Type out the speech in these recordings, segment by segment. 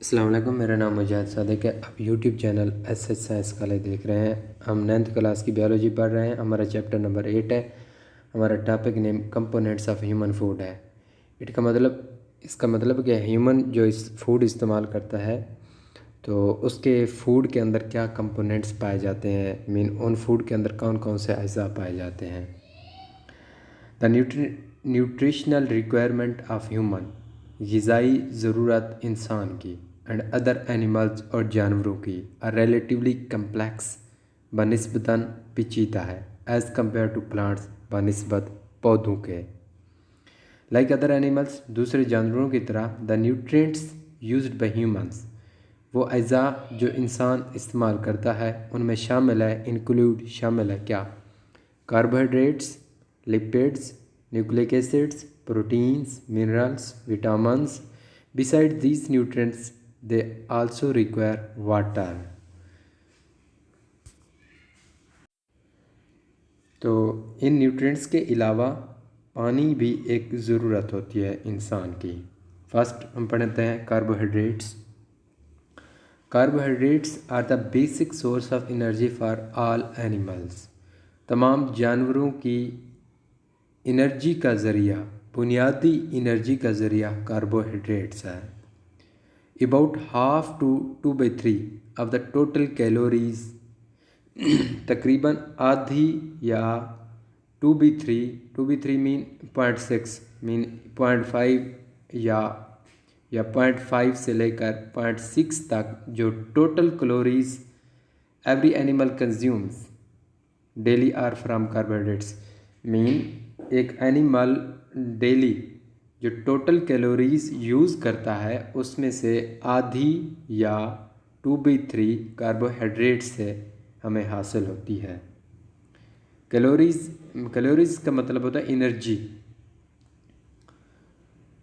السلام علیکم، میرا نام مجاہد صادق ہے۔ آپ YouTube channel S H science college دیکھ رہے ہیں۔ ہم 9th کلاس کی بیولوجی پڑھ رہے ہیں۔ ہمارا چیپٹر نمبر 8 ہے۔ ہمارا topic name components of human food ہے۔ اس کا مطلب کہ ہیومن جو اس فوڈ استعمال کرتا ہے تو اس کے فوڈ کے اندر کیا کمپوننٹس پائے جاتے ہیں، ان فوڈ کے اندر کون کون سے اجزاء پائے جاتے ہیں۔ دا نیوٹریشنل ریکوائرمنٹ آف ہیومن، غذائی ضرورت انسان کی اینڈ ادر اینیملز اور جانوروں کی ریلیٹیولی کمپلیکس بنسبتاً پیچیدہ ہے ایز کمپیئر ٹو پلانٹس، بنسبت پودوں کے۔ لائک ادر اینیملز، دوسرے جانوروں کی طرح، دا نیوٹرینٹس یوزڈ بائی ہیومنز، وہ اجزاء جو انسان استعمال کرتا ہے ان میں شامل ہے کیا؟ Carbohydrates, lipids, nucleic acids, proteins, minerals, vitamins. Besides these nutrients, they also require water. تو ان نیوٹرینٹس کے علاوہ پانی بھی ایک ضرورت ہوتی ہے انسان کی۔ فرسٹ ہم پڑھتے ہیں carbohydrates. Carbohydrates are the basic source of energy for all animals, تمام جانوروں کی انرجی کا ذریعہ، بنیادی انرجی کا ذریعہ کاربوہائیڈریٹس ہے۔ About half to 2/3 of the total calories، تقریباً آدھی یا 2/3 مین 0.6 مین 0.5 یا 0.5 سے لے کر 0.6 تک جو total calories every animal consumes daily are from carbohydrates, مین ایک اینیمل ڈیلی جو ٹوٹل کیلوریز یوز کرتا ہے اس میں سے آدھی یا 2/3 کاربوہائیڈریٹ سے ہمیں حاصل ہوتی ہے۔ کیلوریز کا مطلب ہوتا ہے energy.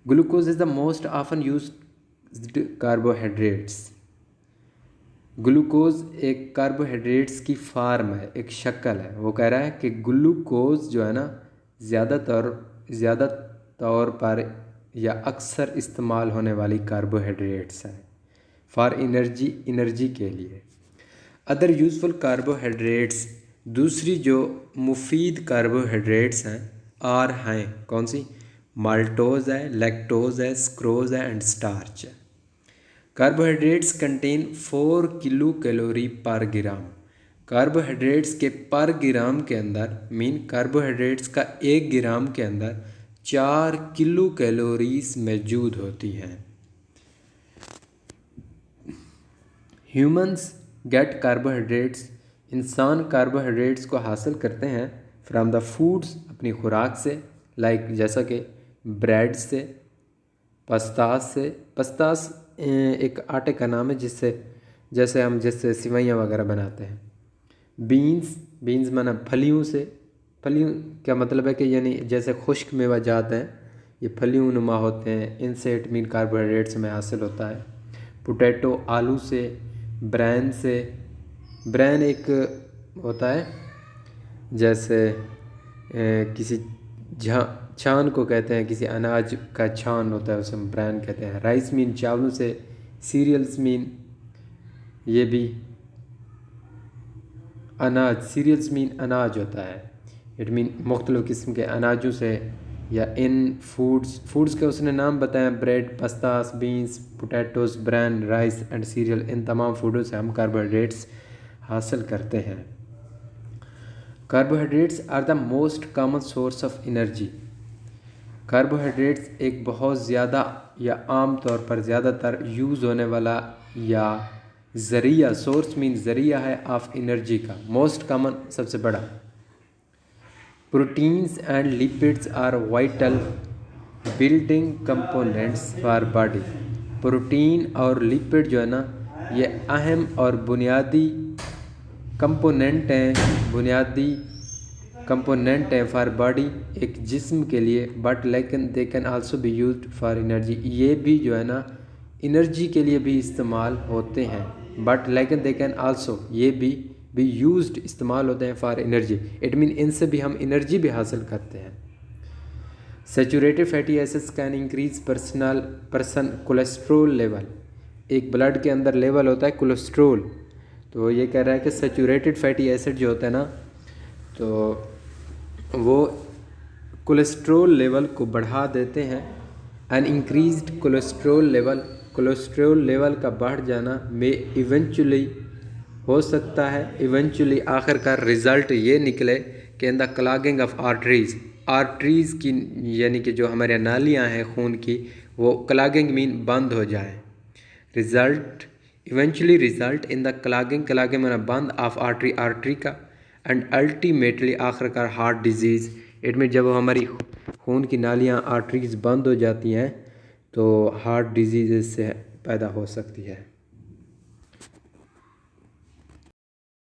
Glucose is the most often used carbohydrates. Glucose ایک کاربوہائیڈریٹس کی فارم ہے، ایک شکل ہے۔ وہ کہہ رہا ہے کہ گلوکوز جو ہے نا زیادہ طور پر یا اکثر استعمال ہونے والی کاربوہائیڈریٹس ہے فار انرجی کے لیے۔ ادر یوزفل کاربوہائیڈریٹس، دوسری جو مفید کاربوہائیڈریٹس ہیں کون سی؟ مالٹوز ہے، لیکٹوز ہے، سکروز ہے اینڈ سٹارچ ہے۔ کاربوہائیڈریٹس کنٹین 4 کلو کیلوری پر گرام۔ کاربوہائیڈریٹس کے پر گرام کے اندر، کاربوہائیڈریٹس کا 1 گرام کے اندر 4 کلو کیلوریز موجود ہوتی ہیں۔ ہیومنز گیٹ کاربوہائیڈریٹس، انسان کاربوہائیڈریٹس کو حاصل کرتے ہیں فرام دا فوڈس، اپنی خوراک سے، جیسا کہ بریڈ سے، پستاس ایک آٹے کا نام ہے جیسے سوئیاں وغیرہ بناتے ہیں۔ بینز مانا پھلیوں سے، پھلیوں کیا مطلب ہے کہ یعنی جیسے خشک میوہ جات ہیں یہ پھلیوں نما ہوتے ہیں، ان سے کاربوہائیڈریٹس میں حاصل ہوتا ہے۔ پوٹیٹو آلو سے، برین ایک ہوتا ہے جیسے کسی چھان کو کہتے ہیں، کسی اناج کا چھان ہوتا ہے اسے ہم برین کہتے ہیں۔ رائس چاولوں سے، سیریلز یہ بھی سیریلز اناج ہوتا ہے۔ مختلف قسم کے اناجوں سے یا ان فوڈز کے اس نے نام بتایا، bread, pastas, beans, potatoes, bran, rice and cereal, ان تمام فوڈوں سے ہم کاربوہائیڈریٹس حاصل کرتے ہیں۔ Carbohydrates are the most common source of energy. Carbohydrates ایک بہت زیادہ یا عام طور پر زیادہ تر یوز ہونے والا یا ذریعہ ہے آف انرجی کا، موسٹ کامن سب سے بڑا۔ Proteins and lipids are vital building components for body. Protein اور لپڈ جو ہے نا یہ اہم اور بنیادی کمپوننٹ ہیں فار باڈی، ایک جسم کے لیے، بٹ لیکن they can also be used for energy, یہ بھی جو ہے نا انرجی کے لیے بھی استعمال ہوتے ہیں، بٹ لیکن دے کین آلسو، یہ بھی یوزڈ استعمال ہوتے ہیں فار انرجی، ان سے بھی ہم انرجی بھی حاصل کرتے ہیں۔ Saturated fatty acids can increase person cholesterol level. ایک بلڈ کے اندر لیول ہوتا ہے کولیسٹرول، تو یہ کہہ رہا ہے کہ سیچوریٹڈ فیٹی ایسڈ جو ہوتا ہے نا، تو وہ کولیسٹرول لیول کو بڑھا دیتے ہیں. این انکریزڈ کولیسٹرول لیول کا بڑھ جانا میں ایونچولی ہو سکتا ہے، ایونچولی آخر کار رزلٹ یہ نکلے کہ ان دا کلاگنگ آف آرٹریز کی، یعنی کہ جو ہمارے نالیاں ہیں خون کی، وہ کلاگنگ مین بند ہو جائے. ایونچولی ریزلٹ ان دا کلاگنگ میں بند آف آرٹری کا، اینڈ الٹیمیٹلی آخر کار ہارٹ ڈیزیز. میں جب ہماری خون کی نالیاں آرٹریز بند ہو جاتی ہیں تو ہارٹ ڈیزیز سے پیدا ہو سکتی ہے.